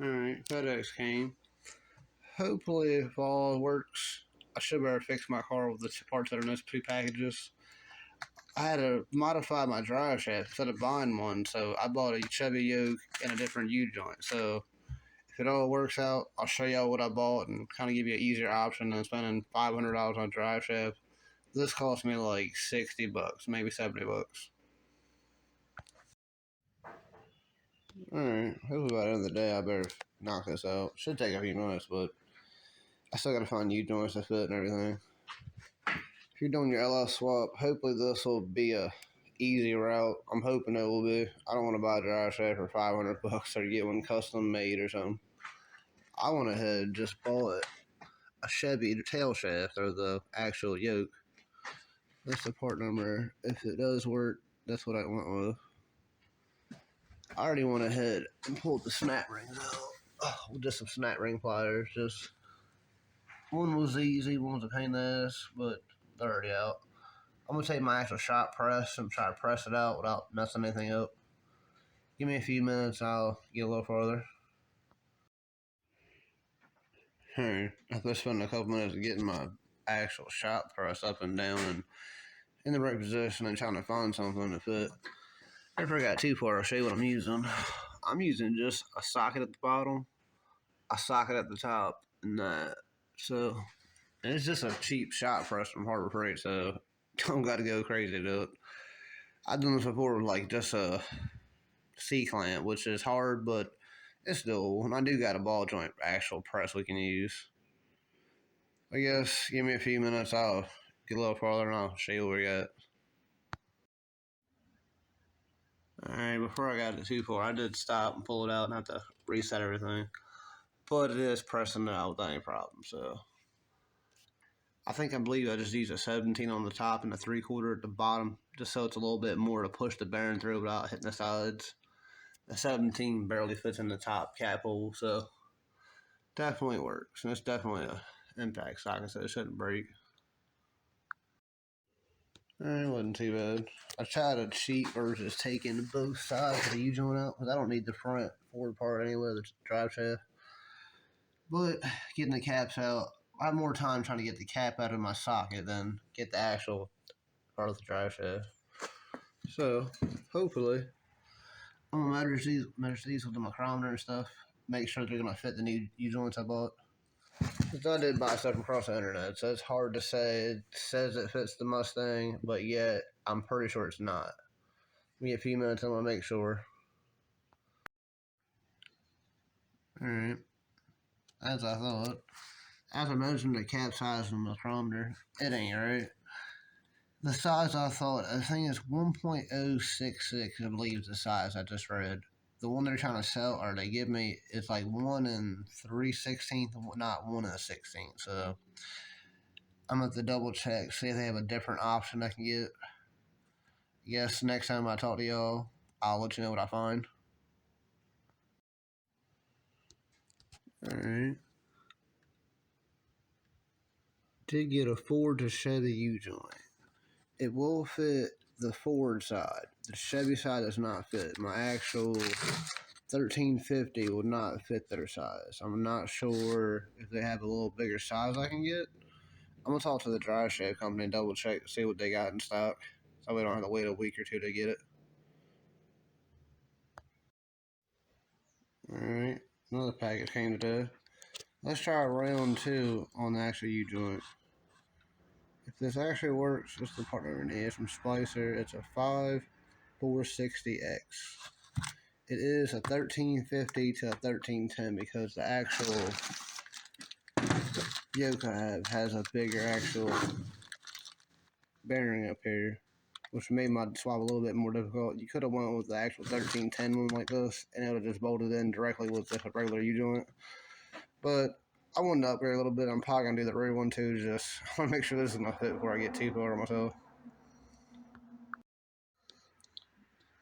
Alright, FedEx came. Hopefully, if all works, I should be able to fix my car with the parts that are in those two packages. I had to modify my drive shaft instead of buying one, so I bought a Chevy yoke and a different U-joint. So if it all works out, I'll show y'all what I bought and kind of give you an easier option than spending $500 on a drive shaft. This cost me like 60 bucks, maybe 70 bucks. Alright, hopefully by the end of the day I better knock this out. Should take a few minutes, but I still gotta find U-joints that fit and everything. If you're doing your LS swap, hopefully this will be a easy route. I'm hoping it will be. I don't want to buy a drive shaft for 500 bucks or get one custom made or something. I went ahead and just bought a Chevy tail shaft or the actual yoke. That's the part number. If it does work, that's what I went with. I already went ahead and pulled the snap rings out with just some snap ring pliers. Just one was easy, one was a pain in the ass, but they're already out. I'm gonna take my actual shot press and try to press it out without messing anything up. Give me a few minutes, I'll get a little farther. Alright, after spending a couple minutes getting my actual shot press up and down and in the right position and trying to find something to fit, I forgot too far. I'll show you what I'm using. I'm using just a socket at the bottom, a socket at the top, and that. So, and it's just a cheap shot press from Harbor Freight, so don't got to go crazy to do it. I've done this before with like just a C-clamp, which is hard, but it's doable. And I do got a ball joint actual press we can use. I guess give me a few minutes, I'll get a little farther and I'll show you what we got. Alright, before I got it too far, I did stop and pull it out and have to reset everything. But it is pressing it out without any problem, so. I believe I just used a 17 on the top and a 3/4 at the bottom, just so it's a little bit more to push the bearing through without hitting the sides. The 17 barely fits in the top cap hole, so definitely works. And it's definitely a impact socket, so it shouldn't break. It wasn't too bad. I tried to cheat versus taking both sides of the U-joint out, because I don't need the front forward part anyway, the drive shaft. But getting the caps out, I have more time trying to get the cap out of my socket than get the actual part of the drive shaft. So, hopefully, I'm going to measure these with the micrometer and stuff, make sure they're going to fit the new U-joints I bought. Because I did buy stuff across the internet, so it's hard to say. It says it fits the Mustang, but yet I'm pretty sure it's not. Give me a few minutes, I'm going to make sure. Alright. As I thought. As I mentioned, the cap size and the micrometer, it ain't right. The size I thought, I think it's 1.066, I believe is the size I just read. The one they're trying to sell, or they give me, is like 1 3/16, not 1 1/16. So I'm going to have to double check, see if they have a different option I can get. I guess next time I talk to y'all, I'll let you know what I find. Alright. Did get a Ford to Chevy U-joint. It will fit the Ford side. The Chevy side does not fit. My actual 1350 would not fit their size. I'm not sure if they have a little bigger size I can get. I'm going to talk to the Driveshaft company and double check to see what they got in stock, so we don't have to wait a week or two to get it. Alright, another package came today. Let's try round 2 on the actual U-joint. If this actually works, what's the part number? It's from Splicer. It's a 5460X. It is a 1350 to a 1310 because the actual yoke I have has a bigger actual bearing up here, which made my swap a little bit more difficult. You could have went with the actual 1310 one like this, and it would have just bolted in directly with the regular U-joint. But I wanted to upgrade a little bit. I'm probably going to do the rear one too. Just I want to make sure this is going to fit before I get too far on myself.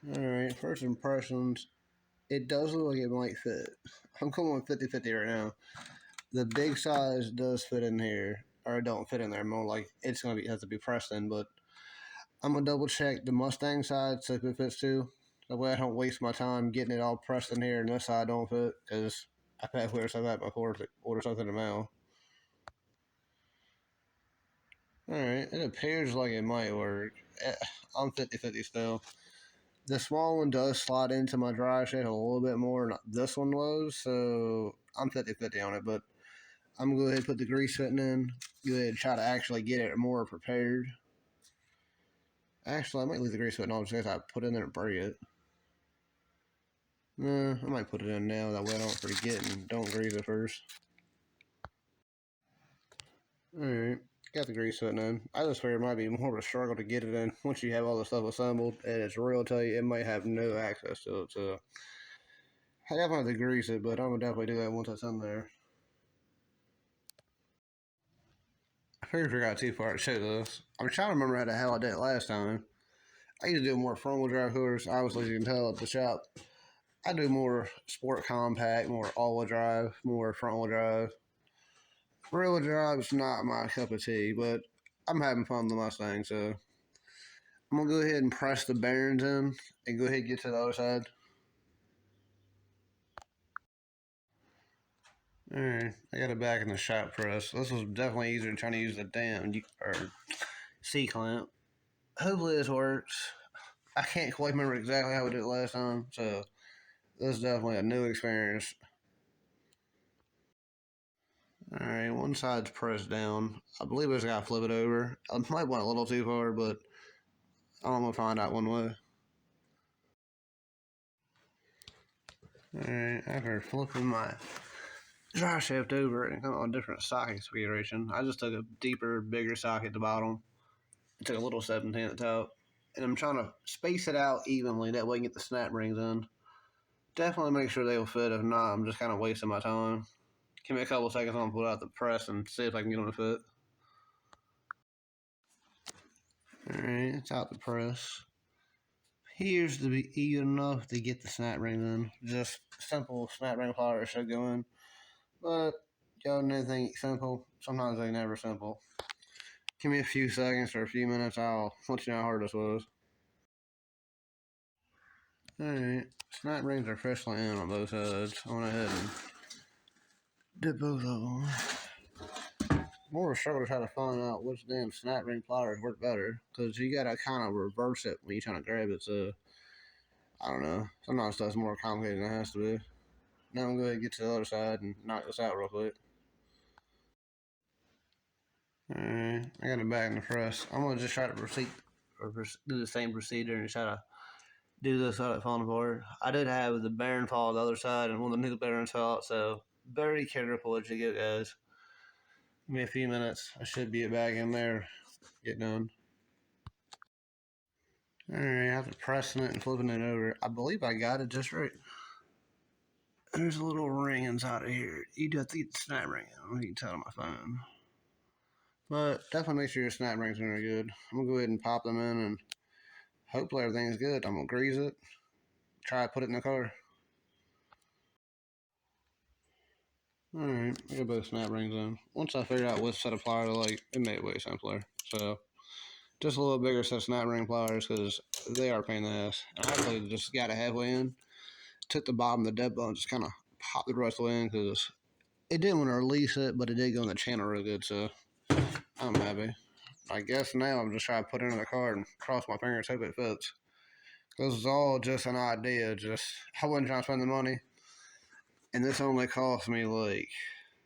Alright, first impressions. It does look like it might fit. I'm going with 50-50 right now. The big size does fit in here. Or it don't fit in there. More like it's going to have to be pressed in. But I'm going to double check the Mustang side so if it fits too. That way I don't waste my time getting it all pressed in here and this side don't fit. Because I've had weird stuff like before to order something in the mail. Alright, it appears like it might work. I'm 50-50 still. The small one does slide into my dry shaft a little bit more than this one was, so I'm 50-50 on it, but I'm going to go ahead and put the grease fitting in. Go ahead and try to actually get it more prepared. Actually, I might leave the grease fitting on just in case I put it in there and break it. Nah, I might put it in now, that way I don't forget and don't grease it first. Alright, got the grease fitting in. I just figured it might be more of a struggle to get it in once you have all the stuff assembled, and it's real tight, it might have no access to it, so I definitely have to grease it, but I'm going to definitely do that once it's in there. I figured I got too far to show this. I'm trying to remember how the hell I did it last time. I used to do more front wheel drive course. Obviously, as you can tell at the shop, I do more sport compact, more all wheel drive, more front wheel drive. Rear wheel drive is not my cup of tea, but I'm having fun with the Mustang, so I'm gonna go ahead and press the bearings in and go ahead and get to the other side. Alright, I got it back in the shop press. This was definitely easier than trying to use the damn C-clamp. Hopefully this works. I can't quite remember exactly how we did it last time, so this is definitely a new experience. Alright, one side's pressed down. I believe I just gotta flip it over. I might went a little too far, but I'm gonna find out one way. Alright, after flipping my drive shaft over and come on a different socket configuration, I just took a deeper, bigger socket at the bottom. I took a little 17 at the top. And I'm trying to space it out evenly, that way I can get the snap rings in. Definitely make sure they'll fit. If not, I'm just kind of wasting my time. Give me a couple seconds, I'm gonna pull out the press and see if I can get them to fit. Alright, it's out the press. Appears to be even enough to get the snap rings in. Just simple snap ring pliers should go in. But, y'all know anything simple, sometimes they never simple. Give me a few seconds or a few minutes, I'll let you know how hard this was. Alright, snap rings are officially in on both sides. I went ahead and did both of them. More of a struggle to try to find out which damn snap ring pliers work better, because you gotta kind of reverse it when you're trying to grab it, so I don't know. Sometimes stuff's more complicated than it has to be. Now I'm going to get to the other side and knock this out real quick. Alright, I got it back in the press. I'm going to just try to do the same procedure and try to do this without it falling apart. I did have the bearing fall on the other side and one of the new bearings fell out, so very careful as you go, guys. Give me a few minutes. I should be back in there. Get done. Alright, after pressing it and flipping it over, I believe I got it just right. There's a little ring inside of here. You do have to get the snap ring in. You can tell on my phone. But definitely make sure your snap rings are good. I'm going to go ahead and pop them in and hopefully everything's good. I'm going to grease it. Try to put it in the car. Alright, I got both snap rings in. Once I figured out which set of pliers I like, it made it way simpler. So, just a little bigger set of snap ring pliers because they are a pain in the ass. And I actually just got it halfway in. Took the bottom of the dead bone, just kind of popped the rest of the way in because it didn't want to release it, but it did go in the channel real good, so I'm happy. I guess now I'm just trying to put it in the car and cross my fingers, hope it fits. This is all just an idea, I wasn't trying to spend the money. And this only cost me like,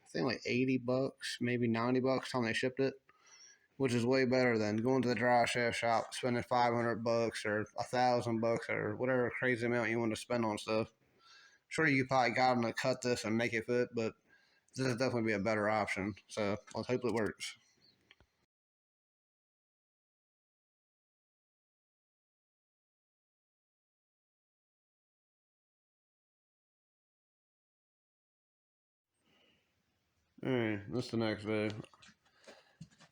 I think like 80 bucks, maybe 90 bucks time they shipped it, which is way better than going to the Driveshaft shop, spending 500 bucks or 1,000 bucks or whatever crazy amount you want to spend on stuff. Sure, you probably got them to cut this and make it fit, but this is definitely be a better option. So let's hope it works. Alright, that's the next day.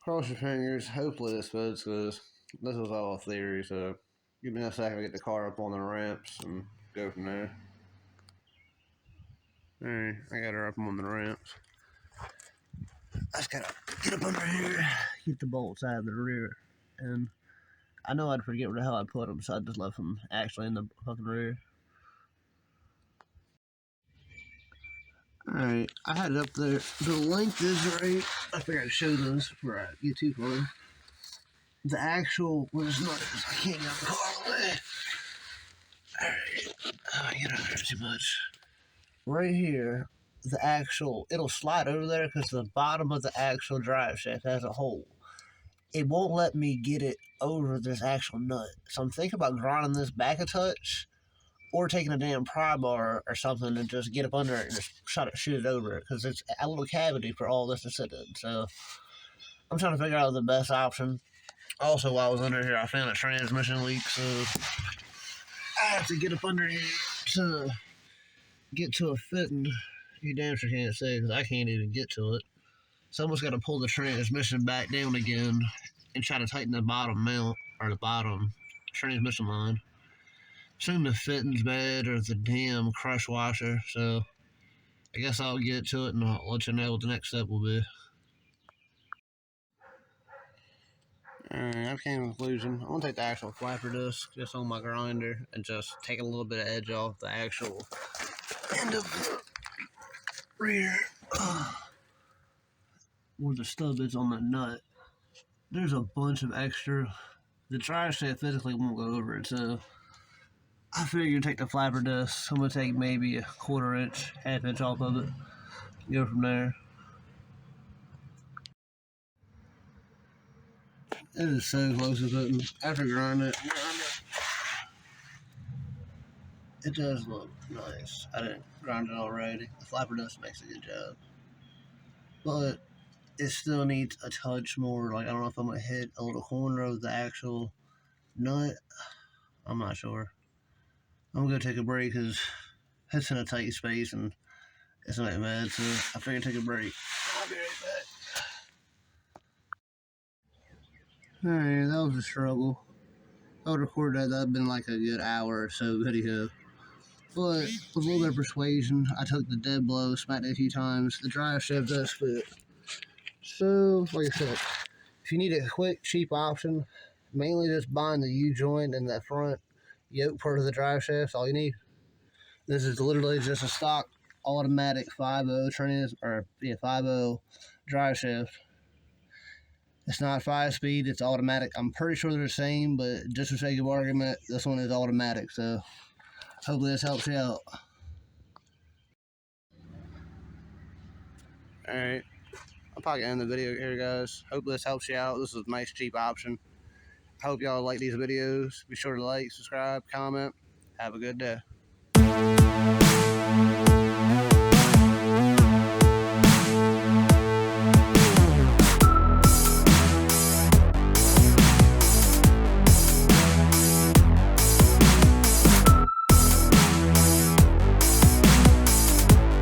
Cross your fingers. Hopefully this fits because this was all a theory. So give me a second to get the car up on the ramps and go from there. Alright, I got her up on the ramps. I just gotta get up under here, get the bolts out of the rear, and I know I'd forget where the hell I put them, so I just left them actually in the fucking rear. Alright, I had it up there. The length is right. I figured I'd show this before I get too far. The actual, well, it's not, I can't get the car all the way. Alright, I get under there too much. Right here, the actual, it'll slide over there because the bottom of the actual drive shaft has a hole. It won't let me get it over this actual nut. So I'm thinking about grinding this back a touch or taking a damn pry bar or something and just get up under it and just shoot it over it because it's a little cavity for all this to sit in. So I'm trying to figure out the best option. Also, while I was under here, I found a transmission leak, so I have to get up under here to get to a fitting. You damn sure can't say because I can't even get to it. So I almost got to pull the transmission back down again and try to tighten the bottom mount or the bottom transmission line. Assume the fitting's bad or the damn crush washer, so I guess I'll get to it and I'll let you know what the next step will be. Alright, I've came to a conclusion. I'm going to take the actual flapper disc just on my grinder and just take a little bit of edge off the actual end of the rear where the stub is on the nut. There's a bunch of extra. The drive shaft physically won't go over it, so I figure take the flapper disc. I'm going to take maybe a 1/4 inch, 1/2 inch off of it. Go from there. It is so close to putting. After grinding it, it does look nice. I didn't grind it already. The flapper disc makes a good job. But it still needs a touch more. Like, I don't know if I'm going to hit a little corner of the actual nut. I'm not sure. I'm going to take a break because it's in a tight space and it's not bad. So I figured take a break. I'll be right back. Alright, that was a struggle. I would record that. That'd been like a good hour or so video. But with a little bit of persuasion, I took the dead blow, smacked it a few times. The drive shaft does fit. So, like I said, if you need a quick, cheap option, mainly just buying the U-joint and that front yoke part of the drive shaft, all you need. This is literally just a stock automatic 5.0 drive shaft. It's not 5-speed, it's automatic. I'm pretty sure they're the same, but just for sake of argument, this one is automatic, so hopefully this helps you out. Alright, I'll probably end the video here, guys. Hopefully this helps you out. This is a nice, cheap option. I hope y'all like these videos. Be sure to like, subscribe, comment. Have a good day.